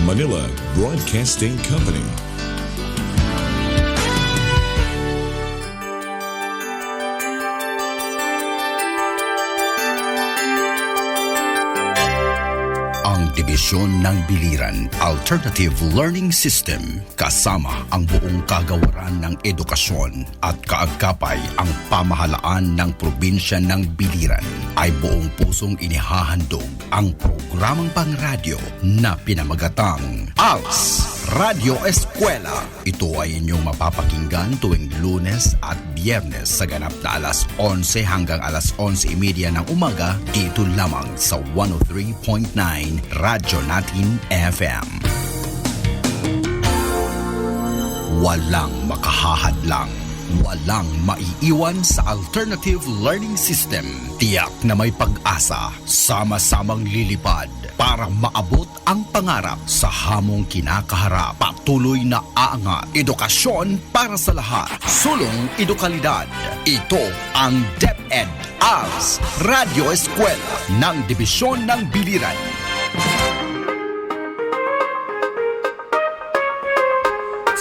Manila Broadcasting Company. Ang Dibisyon ng Biliran Alternative Learning System kasama ang buong kagawaran ng edukasyon at kaagapay ang pamahalaan ng probinsya ng Biliran ay buong pusong inihahandog ang programang pangradyo na pinamagatang Als Radyo Eskwela. Ito ay inyong mapapakinggan tuwing Lunes at Biyernes sa ganap na alas 11 hanggang alas 11:30 ng umaga dito lamang sa 103.9 Radyo Natin FM. Walang makahahadlang, walang maiiwan sa Alternative Learning System. Tiyak na may pag-asa, sama-samang lilipad para maabot ang pangarap sa hamong kinakaharap. Patuloy na aangat, edukasyon para sa lahat, sulong edukalidad. Ito ang DepEd Als Radyo Eskwela ng Dibisyon ng Biliran.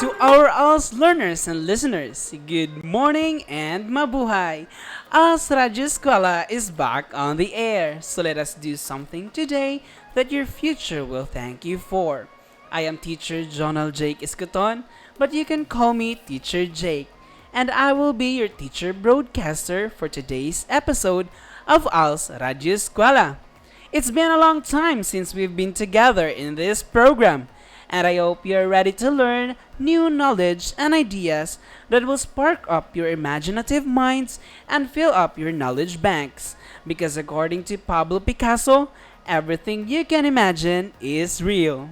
To our Als learners and listeners, good morning and mabuhay! Als Radyo Eskwela is back on the air, so let us do something today that your future will thank you for. I am Teacher Jonal Jake Iscoton, but you can call me Teacher Jake, and I will be your teacher broadcaster for today's episode of Als Radyo Eskwela. It's been a long time since we've been together in this program, and I hope you're ready to learn new knowledge and ideas that will spark up your imaginative minds and fill up your knowledge banks. Because according to Pablo Picasso, everything you can imagine is real.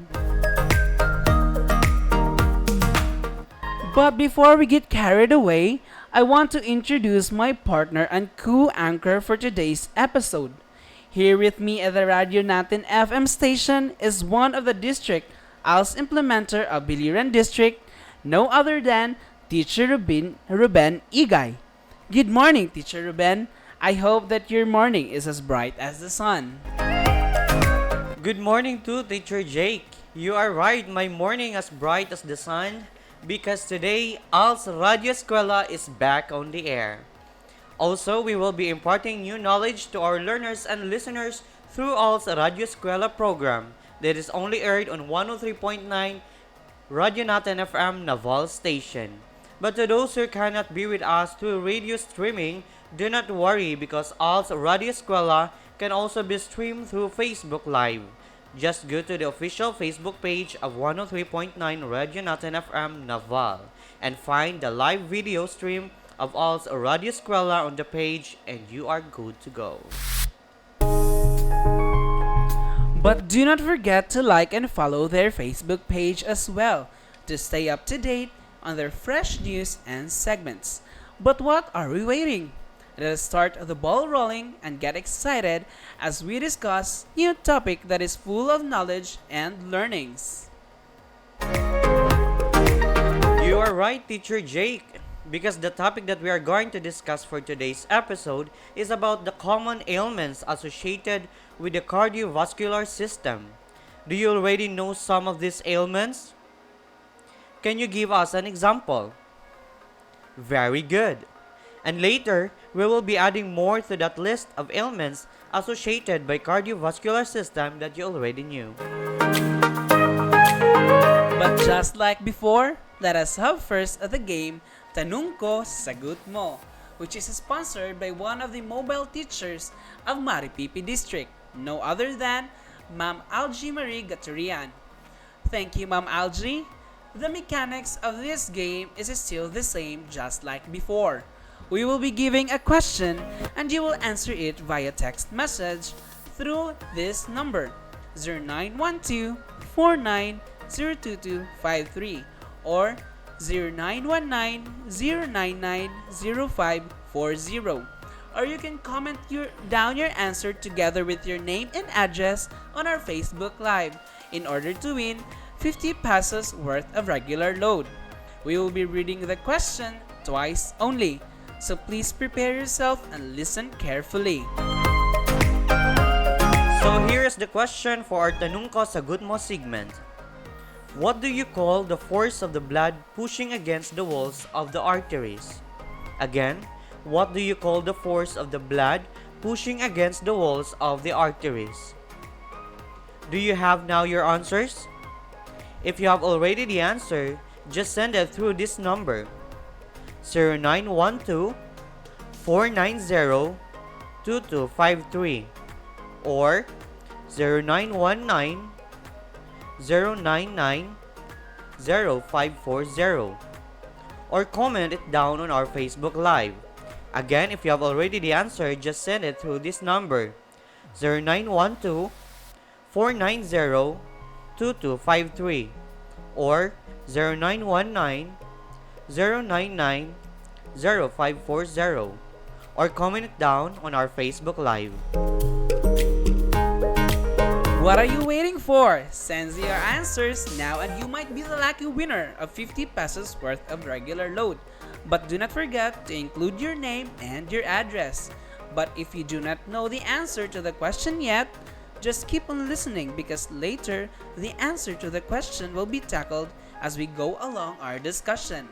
But before we get carried away, I want to introduce my partner and co-anchor for today's episode. Here with me at the Radio Natin FM station is one of the district Als implementer of Biliran District, no other than Teacher Ruben Igay. Good morning, Teacher Ruben. I hope that your morning is as bright as the sun. Good morning to Teacher Jake. You are right, my morning as bright as the sun because today Als Radio Eskwela is back on the air. Also, we will be imparting new knowledge to our learners and listeners through Als Radio Eskwela program that is only aired on 103.9 Radio Natin FM Naval Station. But to those who cannot be with us through radio streaming, do not worry because Als Radio Eskwela can also be streamed through Facebook Live. Just go to the official Facebook page of 103.9 Radio Natin FM Naval and find the live video stream of Als Radio Eskwela on the page and you are good to go. But do not forget to like and follow their Facebook page as well to stay up to date on their fresh news and segments. But what are we waiting? Let us start the ball rolling and get excited as we discuss new topic that is full of knowledge and learnings. You are right, Teacher Jake, because the topic that we are going to discuss for today's episode is about the common ailments associated with the cardiovascular system. Do you already know some of these ailments? Can you give us an example? Very good. And later, we will be adding more to that list of ailments associated by cardiovascular system that you already knew. But just like before, let us have first the game Tanong Ko, Sagot Mo, which is sponsored by one of the mobile teachers of Maripipi District, no other than Ma'am Algie Marie Gaturian. Thank you, Ma'am Algie. The mechanics of this game is still the same just like before. We will be giving a question and you will answer it via text message through this number 0912-49-02253 or 0919-099-0540. Or you can comment down your answer together with your name and address on our Facebook Live in order to win 50 pesos worth of regular load. We will be reading the question twice only, so please prepare yourself and listen carefully. So here is the question for our Tanong Ko, Sagot Mo segment. What do you call the force of the blood pushing against the walls of the arteries? Again, what do you call the force of the blood pushing against the walls of the arteries? Do you have now your answers? If you have already the answer, just send it through this number 0912 490 2253 or 0919 099 0540 or comment it down on our Facebook Live. Again, if you have already the answer, just send it through this number 0912 490 2253 or 0919 099 0540 or comment it down on our Facebook Live. What are you waiting for? Send your answers now and you might be the lucky winner of 50 pesos worth of regular load. But do not forget to include your name and your address. But if you do not know the answer to the question yet, just keep on listening because later the answer to the question will be tackled as we go along our discussion.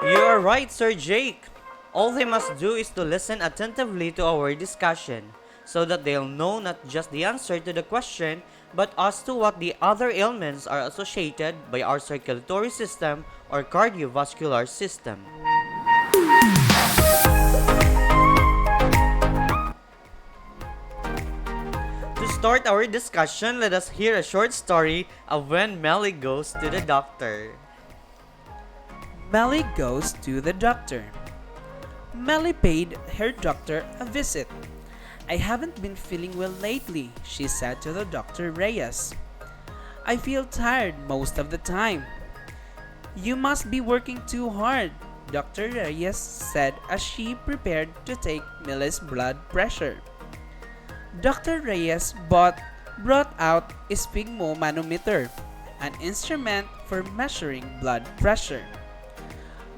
You are right, Sir Jake. All they must do is to listen attentively to our discussion so that they'll know not just the answer to the question but as to what the other ailments are associated by our circulatory system or cardiovascular system. To start our discussion, let us hear a short story of when Melly goes to the doctor. Melly goes to the doctor. Melly paid her doctor a visit. I haven't been feeling well lately, she said to the Dr. Reyes. I feel tired most of the time. You must be working too hard, Dr. Reyes said as she prepared to take Milly's blood pressure. Dr. Reyes brought out a sphygmomanometer, an instrument for measuring blood pressure.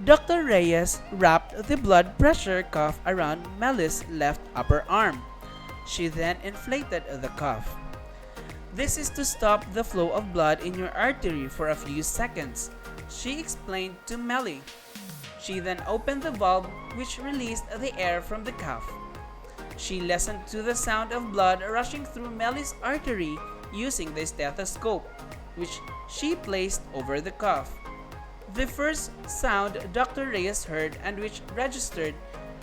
Dr. Reyes wrapped the blood pressure cuff around Melly's left upper arm. She then inflated the cuff. This is to stop the flow of blood in your artery for a few seconds, she explained to Melly. She then opened the valve which released the air from the cuff. She listened to the sound of blood rushing through Melly's artery using the stethoscope, which she placed over the cuff. The first sound Dr. Reyes heard and which registered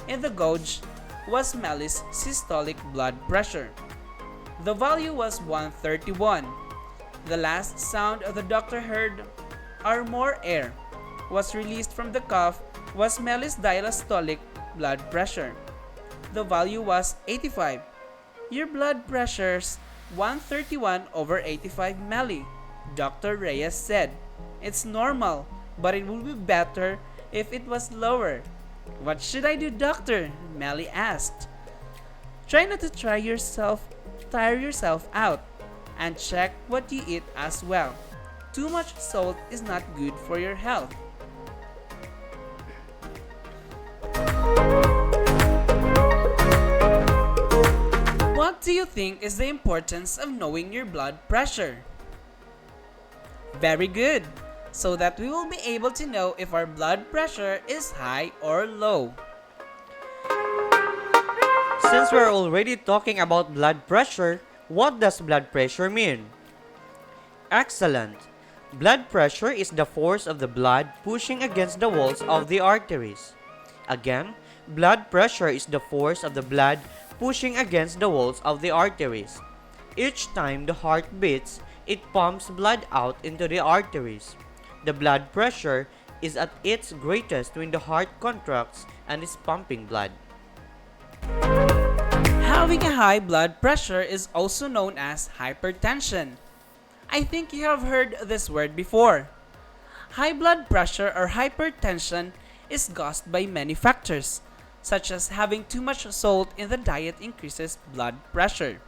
in the gauge was Melly's systolic blood pressure. The value was 131. The last sound the doctor heard, or more air, was released from the cuff was Melly's diastolic blood pressure. The value was 85. Your blood pressure's 131 over 85 Melly, Dr. Reyes said. It's normal, but it would be better if it was lower. What should I do, doctor? Melly asked. Try not to tire yourself out, and check what you eat as well. Too much salt is not good for your health. What do you think is the importance of knowing your blood pressure? Very good, so that we will be able to know if our blood pressure is high or low. Since we're already talking about blood pressure, what does blood pressure mean? Excellent! Blood pressure is the force of the blood pushing against the walls of the arteries. Again, blood pressure is the force of the blood pushing against the walls of the arteries. Each time the heart beats, it pumps blood out into the arteries. The blood pressure is at its greatest when the heart contracts and is pumping blood. Having a high blood pressure is also known as hypertension. I think you have heard this word before. High blood pressure or hypertension is caused by many factors, such as having too much salt in the diet increases blood pressure.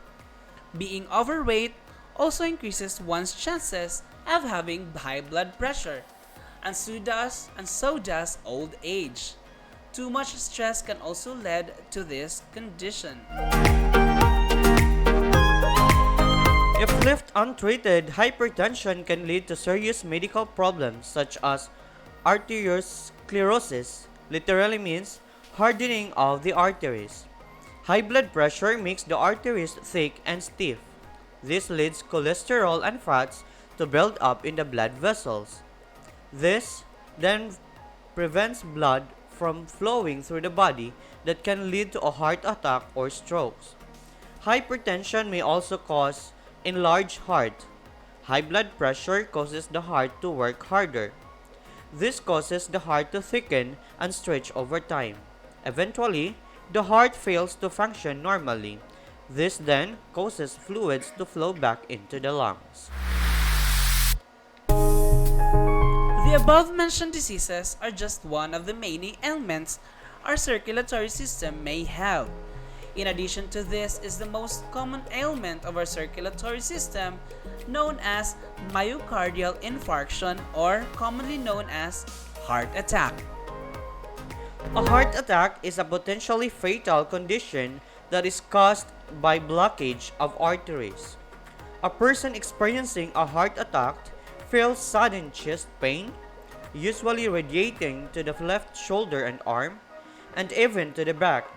Being overweight also increases one's chances of having high blood pressure, and so does old age. Too much stress can also lead to this condition. If left untreated, hypertension can lead to serious medical problems such as arteriosclerosis, literally means hardening of the arteries. High blood pressure makes the arteries thick and stiff. This leads cholesterol and fats to build up in the blood vessels. This then prevents blood from flowing through the body that can lead to a heart attack or strokes. Hypertension may also cause enlarged heart. High blood pressure causes the heart to work harder. This causes the heart to thicken and stretch over time. Eventually, the heart fails to function normally. This then causes fluids to flow back into the lungs. The above-mentioned diseases are just one of the many ailments our circulatory system may have. In addition to this is the most common ailment of our circulatory system, known as myocardial infarction, or commonly known as heart attack. A heart attack is a potentially fatal condition that is caused by blockage of arteries. A person experiencing a heart attack feels sudden chest pain, usually radiating to the left shoulder and arm, and even to the back,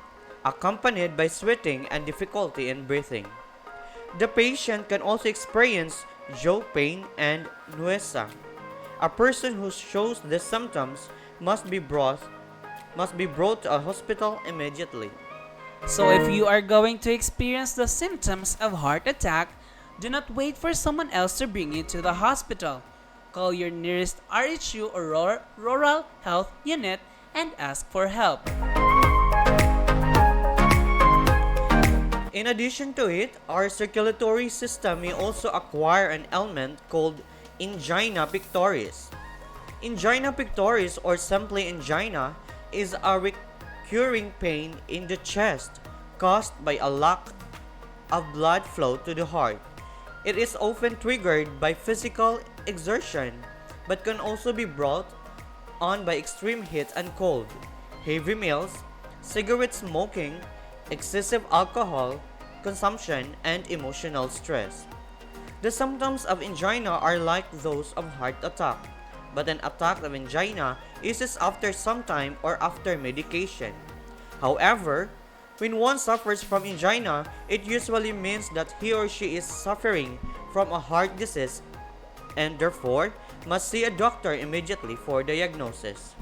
accompanied by sweating and difficulty in breathing. The patient can also experience jaw pain and nausea. A person who shows these symptoms must be brought to a hospital immediately. So if you are going to experience the symptoms of heart attack, do not wait for someone else to bring you to the hospital. Call your nearest RHU or rural health unit and ask for help. In addition to it, our circulatory system may also acquire an ailment called angina pectoris. Angina pectoris, or simply angina, is a recurring pain in the chest caused by a lack of blood flow to the heart. It is often triggered by physical exertion, but can also be brought on by extreme heat and cold, heavy meals, cigarette smoking, excessive alcohol consumption, and emotional stress. The symptoms of angina are like those of heart attack, but an attack of angina is after some time or after medication. However, when one suffers from angina, it usually means that he or she is suffering from a heart disease and therefore must see a doctor immediately for diagnosis.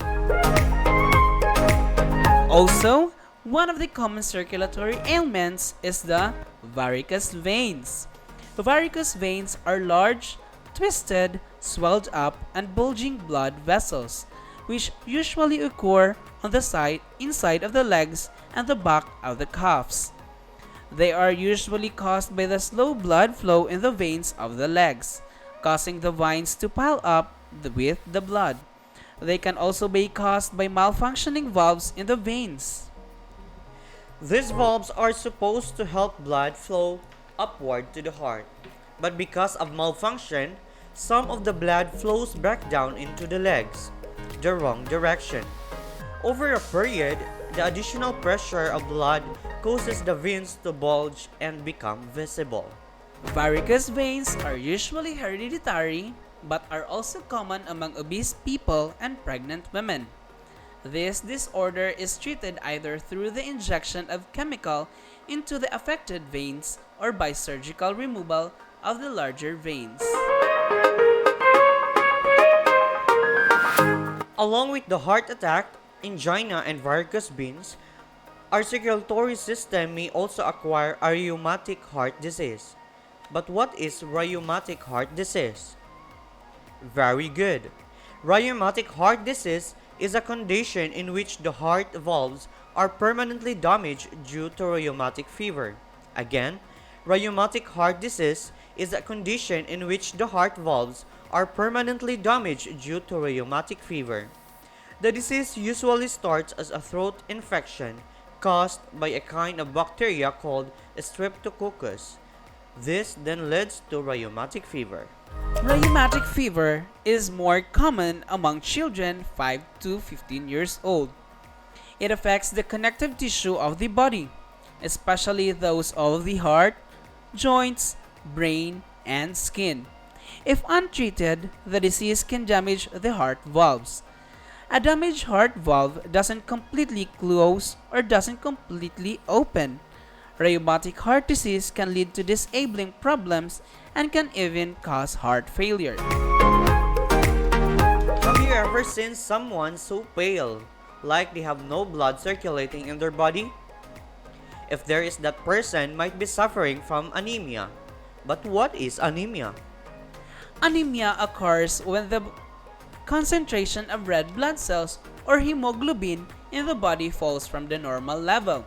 Also, one of the common circulatory ailments is the varicose veins. Varicose veins are large, twisted, swelled up, and bulging blood vessels, which usually occur on the inside of the legs and the back of the calves. They are usually caused by the slow blood flow in the veins of the legs, causing the veins to pile up with the blood. They can also be caused by malfunctioning valves in the veins. These valves are supposed to help blood flow upward to the heart, but because of malfunction, some of the blood flows back down into the legs, the wrong direction. Over a period, the additional pressure of blood causes the veins to bulge and become visible. Varicose veins are usually hereditary, but are also common among obese people and pregnant women. This disorder is treated either through the injection of chemical into the affected veins or by surgical removal of the larger veins. Along with the heart attack, angina, and varicose veins, our circulatory system may also acquire a rheumatic heart disease. But what is rheumatic heart disease? Very good. Rheumatic heart disease is a condition in which the heart valves are permanently damaged due to rheumatic fever. Again, rheumatic heart disease is a condition in which the heart valves are permanently damaged due to rheumatic fever. The disease usually starts as a throat infection caused by a kind of bacteria called Streptococcus. This then leads to rheumatic fever. Rheumatic fever is more common among children 5 to 15 years old. It affects the connective tissue of the body, especially those of the heart, joints, brain, and skin. If untreated, the disease can damage the heart valves. A damaged heart valve doesn't completely close or doesn't completely open. Rheumatic heart disease can lead to disabling problems and can even cause heart failure. Have you ever seen someone so pale, like they have no blood circulating in their body? If there is, that person might be suffering from anemia. But what is anemia? Anemia occurs when the concentration of red blood cells or hemoglobin in the body falls from the normal level.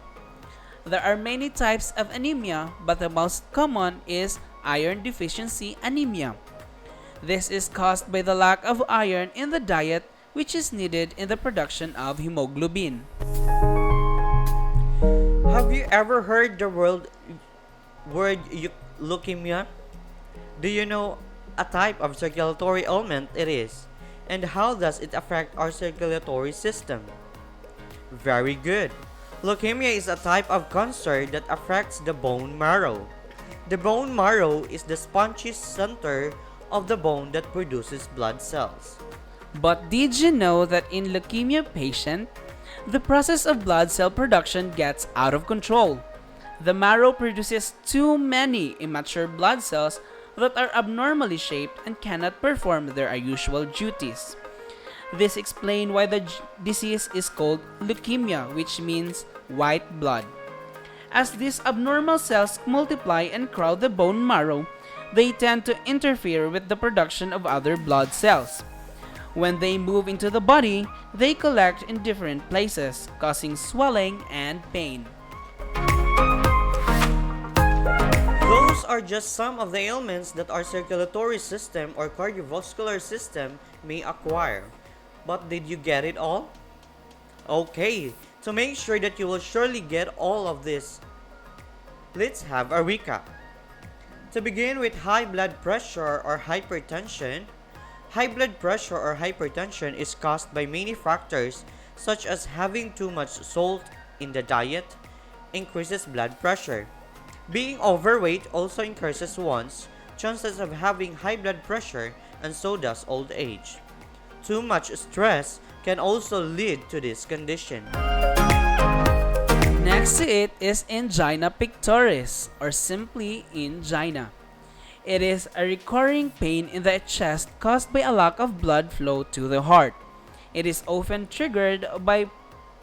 There are many types of anemia, but the most common is iron deficiency anemia. This is caused by the lack of iron in the diet, which is needed in the production of hemoglobin. Have you ever heard the word leukemia? Do you know a type of circulatory ailment it is? And how does it affect our circulatory system? Very good. Leukemia is a type of cancer that affects the bone marrow. The bone marrow is the spongy center of the bone that produces blood cells. But did you know that in leukemia patient, the process of blood cell production gets out of control? The marrow produces too many immature blood cells that are abnormally shaped and cannot perform their usual duties. This explains why the disease is called leukemia, which means white blood. As these abnormal cells multiply and crowd the bone marrow, they tend to interfere with the production of other blood cells. When they move into the body, they collect in different places, causing swelling and pain. Those are just some of the ailments that our circulatory system or cardiovascular system may acquire. But did you get it all? Okay, to make sure that you will surely get all of this, let's have a recap. To begin with high blood pressure or hypertension, high blood pressure or hypertension is caused by many factors such as having too much salt in the diet, increases blood pressure. Being overweight also increases one's chances of having high blood pressure, and so does old age. Too much stress can also lead to this condition. Next to it is angina pectoris, or simply angina. It is a recurring pain in the chest caused by a lack of blood flow to the heart. It is often triggered by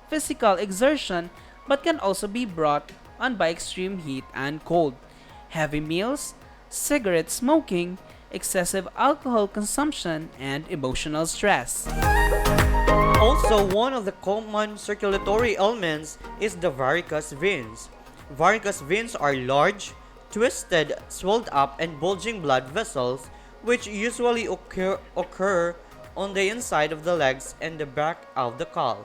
physical exertion but can also be brought on by extreme heat and cold, heavy meals, cigarette smoking, excessive alcohol consumption, and emotional stress. Also, one of the common circulatory ailments is the varicose veins. Varicose veins are large, twisted, swelled up, and bulging blood vessels which usually occur on the inside of the legs and the back of the calf.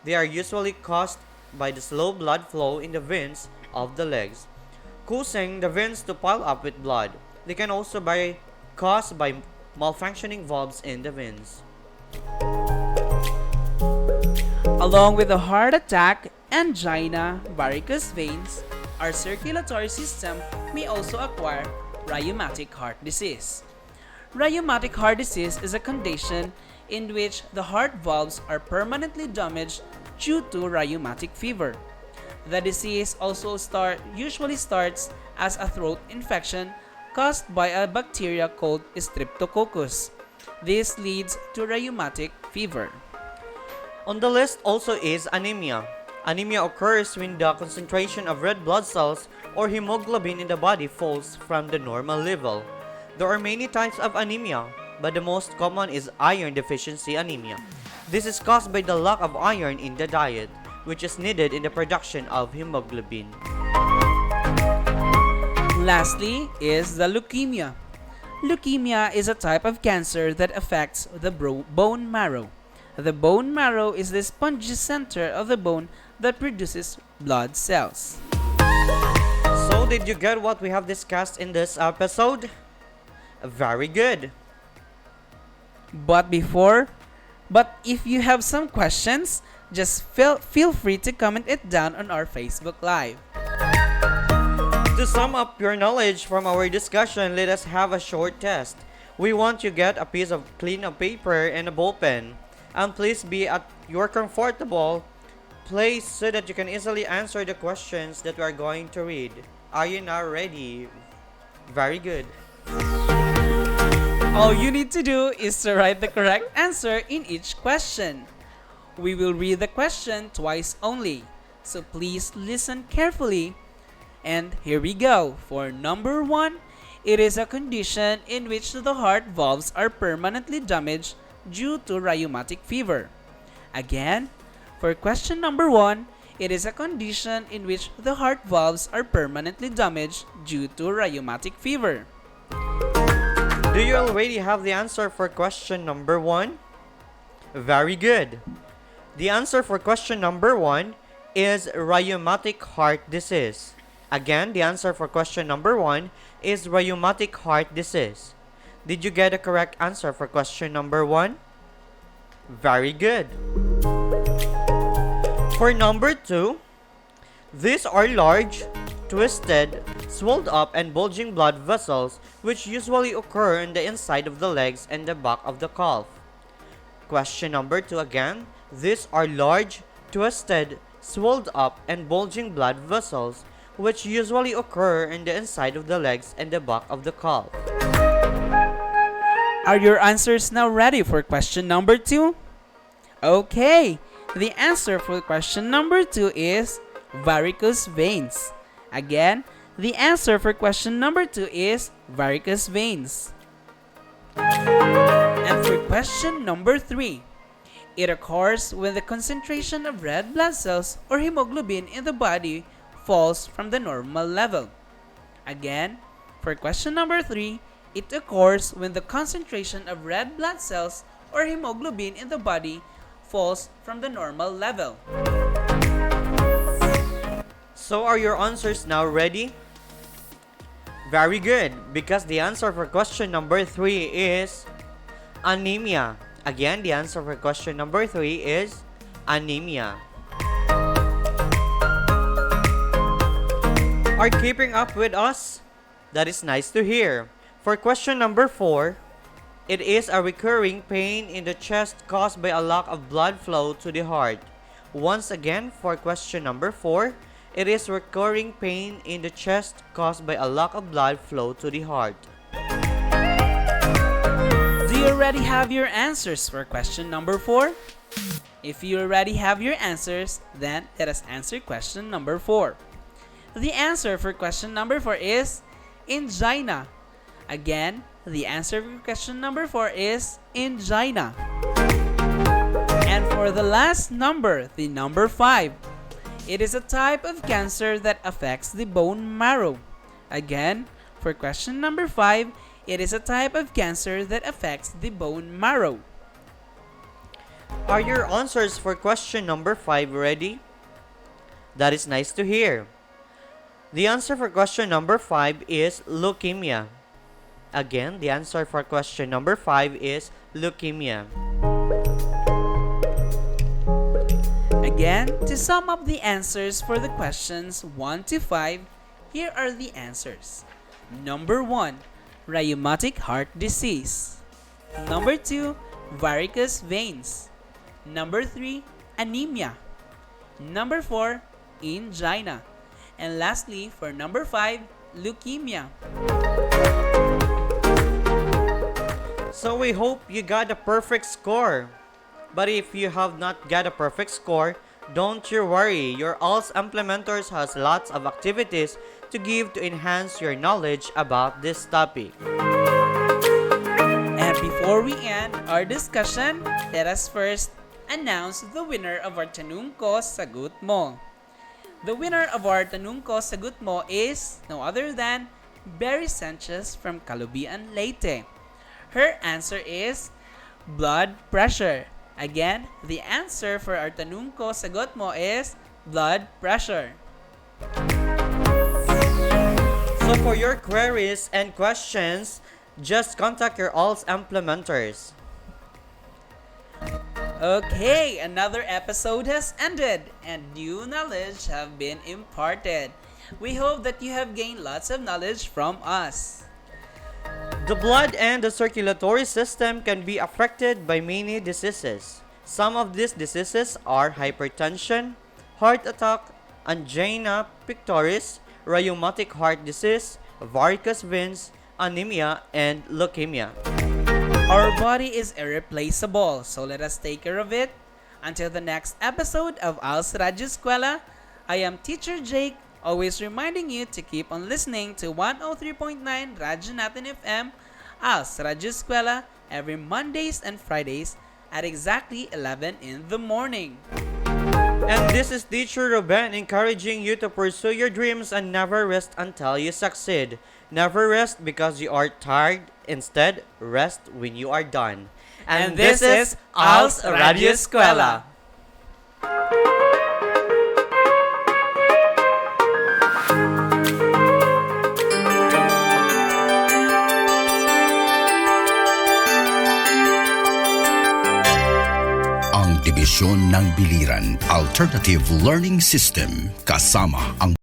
They are usually caused by the slow blood flow in the veins of the legs, causing the veins to pile up with blood. They can also be caused by malfunctioning valves in the veins. Along with a heart attack, angina, varicose veins, our circulatory system may also acquire rheumatic heart disease. Rheumatic heart disease is a condition in which the heart valves are permanently damaged due to rheumatic fever. The disease also usually starts as a throat infection caused by a bacteria called Streptococcus. This leads to rheumatic fever. On the list also is anemia. Anemia occurs when the concentration of red blood cells or hemoglobin in the body falls from the normal level. There are many types of anemia, but the most common is iron deficiency anemia. This is caused by the lack of iron in the diet, which is needed in the production of hemoglobin. Lastly is the leukemia. Leukemia is a type of cancer that affects the bone marrow. The bone marrow is the spongy center of the bone that produces blood cells. So did you get what we have discussed in this episode? Very good. But if you have some questions, just feel free to comment it down on our Facebook Live. To sum up your knowledge from our discussion, let us have a short test. We want you to get a piece of clean of paper and a ball pen. And please be at your comfortable place so that you can easily answer the questions that we are going to read. Are you now ready? Very good. All you need to do is to write the correct answer in each question. We will read the question twice only, so please listen carefully. And here we go. For number 1, it is a condition in which the heart valves are permanently damaged due to rheumatic fever. Again, for question number 1, it is a condition in which the heart valves are permanently damaged due to rheumatic fever. Do you already have the answer for question number 1? Very good. The answer for question number 1 is rheumatic heart disease. Again, the answer for question number 1 is rheumatic heart disease. Did you get a correct answer for question number 1? Very good. For number 2, these are large, twisted, swelled up and bulging blood vessels which usually occur in the inside of the legs and the back of the calf. Question number 2 again, these are large, twisted, swelled up and bulging blood vessels which usually occur in the inside of the legs and the back of the calf. Are your answers now ready for question number 2? Okay, the answer for question number 2 is varicose veins. Again, the answer for question number 2 is varicose veins. And for question number 3, it occurs when the concentration of red blood cells or hemoglobin in the body falls from the normal level. Again, for question number 3, it occurs when the concentration of red blood cells or hemoglobin in the body falls from the normal level. So are your answers now ready? Very good, because the answer for question number 3 is anemia. Again, the answer for question number 3 is anemia. Are keeping up with us? That is nice to hear. For question number 4, it is a recurring pain in the chest caused by a lack of blood flow to the heart. Once again, for question number 4, it is recurring pain in the chest caused by a lack of blood flow to the heart. Do you already have your answers for question number 4? If you already have your answers, then let us answer question number 4. The answer for question number 4 is angina. Again, the answer for question number 4 is angina. And for the last number, the number 5, it is a type of cancer that affects the bone marrow. Again, for question number 5, it is a type of cancer that affects the bone marrow. Are your answers for question number 5 ready? That is nice to hear. The answer for question number 5 is leukemia. Again, the answer for question number 5 is leukemia. Again, to sum up the answers for the questions 1 to 5, here are the answers. Number 1, rheumatic heart disease. Number 2, varicose veins. Number 3, anemia. Number 4, angina. And lastly, for number 5, leukemia. So we hope you got a perfect score. But if you have not got a perfect score, don't you worry. Your ALS Implementers has lots of activities to give to enhance your knowledge about this topic. And before we end our discussion, let us first announce the winner of our Tanong Ko, Sagot Mo. The winner of our Tanong Ko, Sagot Mo is no other than Berry Sanchez from Calubian, Leyte. Her answer is blood pressure. Again, the answer for our Tanong Ko, Sagot Mo is blood pressure. So for your queries and questions, just contact your ALS Implementers. Okay, another episode has ended and new knowledge have been imparted. We hope that you have gained lots of knowledge from us. The blood and the circulatory system can be affected by many diseases. Some of these diseases are hypertension, heart attack, angina pectoris, rheumatic heart disease, varicose veins, anemia, and leukemia. Our body is irreplaceable, so let us take care of it. Until the next episode of Als Radyo Eskwela, I am Teacher Jake, always reminding you to keep on listening to 103.9 Radyo Natin FM, Als Radyo Eskwela, every Mondays and Fridays at exactly 11 in the morning. And this is Teacher Ruben encouraging you to pursue your dreams and never rest until you succeed. Never rest because you are tired. Instead, rest when you are done. And this is Als Radyo Eskwela. Ang Dibisyon ng Biliran Alternative Learning System kasama ang